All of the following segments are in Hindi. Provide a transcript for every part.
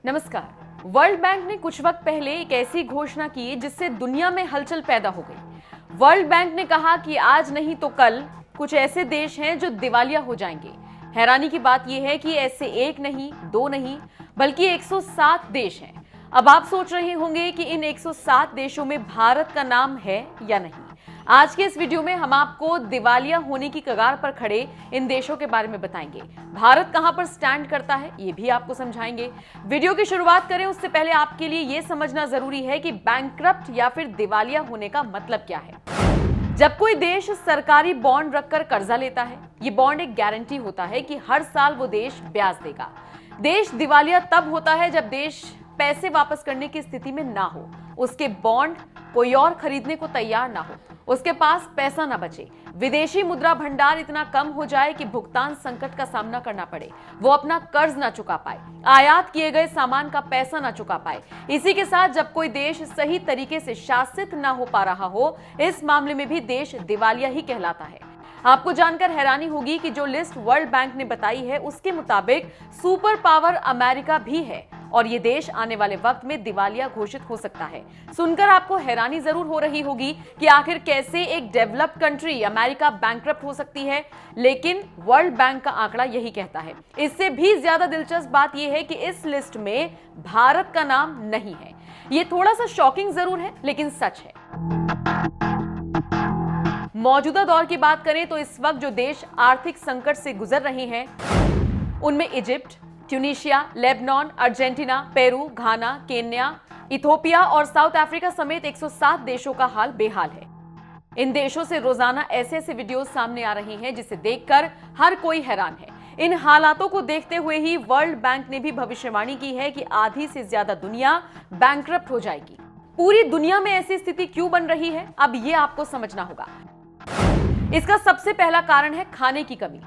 नमस्कार। वर्ल्ड बैंक ने कुछ वक्त पहले एक ऐसी घोषणा की जिससे दुनिया में हलचल पैदा हो गई। वर्ल्ड बैंक ने कहा कि आज नहीं तो कल कुछ ऐसे देश हैं जो दिवालिया हो जाएंगे। हैरानी की बात यह है कि ऐसे एक नहीं, दो नहीं, बल्कि 107 देश हैं। अब आप सोच रहे होंगे कि इन 107 देशों में भारत का नाम है या नहीं। आज के इस वीडियो में हम आपको दिवालिया होने की कगार पर खड़े इन देशों के बारे में बताएंगे। भारत कहां पर स्टैंड करता है ये भी आपको समझाएंगे। वीडियो की शुरुआत करें उससे पहले आपके लिए यह समझना जरूरी है कि बैंकक्रप्ट या फिर दिवालिया होने का मतलब क्या है। जब कोई देश सरकारी बॉन्ड रखकर कर्जा लेता है, ये बॉन्ड एक गारंटी होता है कि हर साल वो देश ब्याज देगा। देश दिवालिया तब होता है जब देश पैसे वापस करने की स्थिति में ना हो, उसके बॉन्ड कोई और खरीदने को तैयार ना हो, उसके पास पैसा ना बचे, विदेशी मुद्रा भंडार इतना कम हो जाए कि भुगतान संकट का सामना करना पड़े, वो अपना कर्ज ना चुका पाए, आयात किए गए सामान का पैसा ना चुका पाए। इसी के साथ जब कोई देश सही तरीके से शासित ना हो पा रहा हो, इस मामले में भी देश दिवालिया ही कहलाता है। आपको जानकर हैरानी होगी कि जो लिस्ट वर्ल्ड बैंक ने बताई है उसके मुताबिक सुपर पावर अमेरिका भी है और ये देश आने वाले वक्त में दिवालिया घोषित हो सकता है। सुनकर आपको हैरानी जरूर हो रही होगी कि आखिर कैसे एक डेवलप्ड कंट्री अमेरिका बैंकक्रप्ट हो सकती है, लेकिन वर्ल्ड बैंक का आंकड़ा यही कहता है। इससे भी ज्यादा दिलचस्प बात यह है कि इस लिस्ट में भारत का नाम नहीं है। ये थोड़ा सा शॉकिंग जरूर है, लेकिन सच है। मौजूदा दौर की बात करें तो इस वक्त जो देश आर्थिक संकट से गुजर रहे हैं उनमें Egypt, Tunisia, Lebanon, Argentina, Peru, Ghana, Kenya, Ethiopia और साउथ अफ्रीका समेत 107 देशों का हाल बेहाल है। इन देशों से रोजाना ऐसे ऐसे वीडियो सामने आ रही हैं जिसे देखकर हर कोई हैरान है। इन हालातों को देखते हुए ही वर्ल्ड बैंक ने भी भविष्यवाणी की है कि आधी से ज्यादा दुनिया बैंकक्रप्ट हो जाएगी। पूरी दुनिया में ऐसी स्थिति क्यों बन रही है, अब ये आपको समझना होगा। इसका सबसे पहला कारण है खाने की कमी।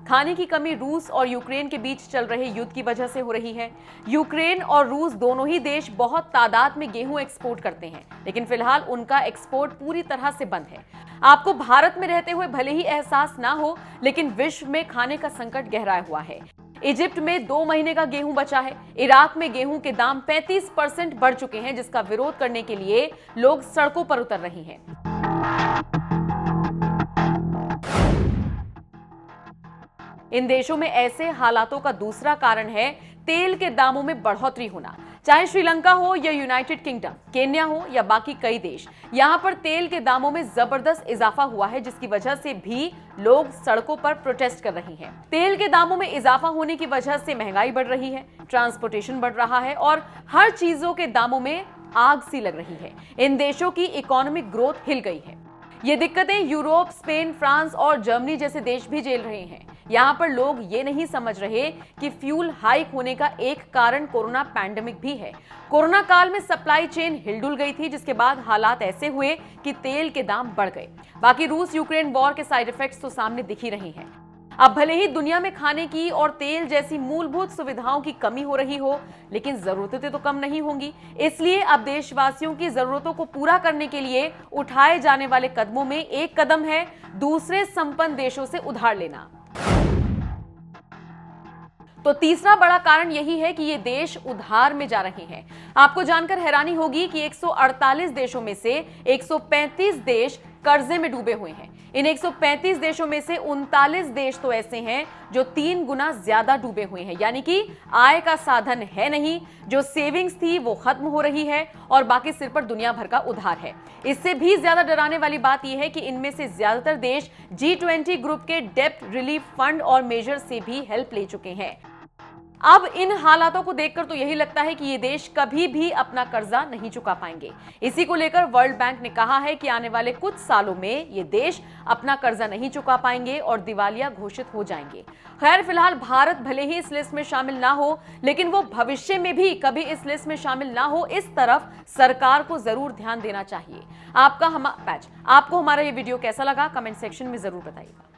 खाने की कमी रूस और यूक्रेन के बीच चल रहे युद्ध की वजह से हो रही है। यूक्रेन और रूस दोनों ही देश बहुत तादाद में गेहूं एक्सपोर्ट करते हैं, लेकिन फिलहाल उनका एक्सपोर्ट पूरी तरह से बंद है। आपको भारत में रहते हुए भले ही एहसास ना हो, लेकिन विश्व में खाने का संकट गहराया हुआ है। इजिप्ट में 2 महीने का गेहूं बचा है। इराक में गेहूं के दाम 35% बढ़ चुके हैं, जिसका विरोध करने के लिए लोग सड़कों पर उतर रहे हैं। इन देशों में ऐसे हालातों का दूसरा कारण है तेल के दामों में बढ़ोतरी होना। चाहे श्रीलंका हो या यूनाइटेड किंगडम, केन्या हो या बाकी कई देश, यहां पर तेल के दामों में जबरदस्त इजाफा हुआ है, जिसकी वजह से भी लोग सड़कों पर प्रोटेस्ट कर रहे हैं। तेल के दामों में इजाफा होने की वजह से महंगाई बढ़ रही है, ट्रांसपोर्टेशन बढ़ रहा है और हर चीजों के दामों में आग सी लग रही है। इन देशों की इकोनॉमिक ग्रोथ हिल गई है। ये दिक्कतें यूरोप, स्पेन, फ्रांस और जर्मनी जैसे देश भी झेल रहे हैं। यहाँ पर लोग ये नहीं समझ रहे कि फ्यूल हाइक होने का एक कारण कोरोना पैंडेमिक भी है। कोरोना काल में सप्लाई चेन हिलडुल गई थी, जिसके बाद हालात ऐसे हुए कि तेल के दाम बढ़ गए। बाकी रूस यूक्रेन वॉर के साइड इफेक्ट्स तो सामने दिख ही रहे हैं। अब भले ही दुनिया में खाने की और तेल जैसी मूलभूत सुविधाओं की कमी हो रही हो, लेकिन जरूरतें तो कम नहीं होंगी। इसलिए अब देशवासियों की जरूरतों को पूरा करने के लिए उठाए जाने वाले कदमों में एक कदम है दूसरे संपन्न देशों से उधार लेना। तो तीसरा बड़ा कारण यही है कि ये देश उधार में जा रहे हैं। आपको जानकर हैरानी होगी कि 148 देशों में से 135 देश कर्जे में डूबे हुए हैं। इन 135 देशों में से 39 देश तो ऐसे हैं जो 3 गुना ज्यादा डूबे हुए हैं, यानी कि आय का साधन है नहीं, जो सेविंग्स थी वो खत्म हो रही है और बाकी सिर पर दुनिया भर का उधार है। इससे भी ज्यादा डराने वाली बात यह है कि इनमें से ज्यादातर देश G20 ग्रुप के डेब्ट रिलीफ फंड और मेजर से भी हेल्प ले चुके हैं। अब इन हालातों को देखकर तो यही लगता है कि ये देश कभी भी अपना कर्जा नहीं चुका पाएंगे। इसी को लेकर वर्ल्ड बैंक ने कहा है कि आने वाले कुछ सालों में ये देश अपना कर्जा नहीं चुका पाएंगे और दिवालिया घोषित हो जाएंगे। खैर, फिलहाल भारत भले ही इस लिस्ट में शामिल ना हो, लेकिन वो भविष्य में भी कभी इस लिस्ट में शामिल ना हो, इस तरफ सरकार को जरूर ध्यान देना चाहिए। आपको हमारा ये वीडियो कैसा लगा, कमेंट सेक्शन में जरूर बताइएगा।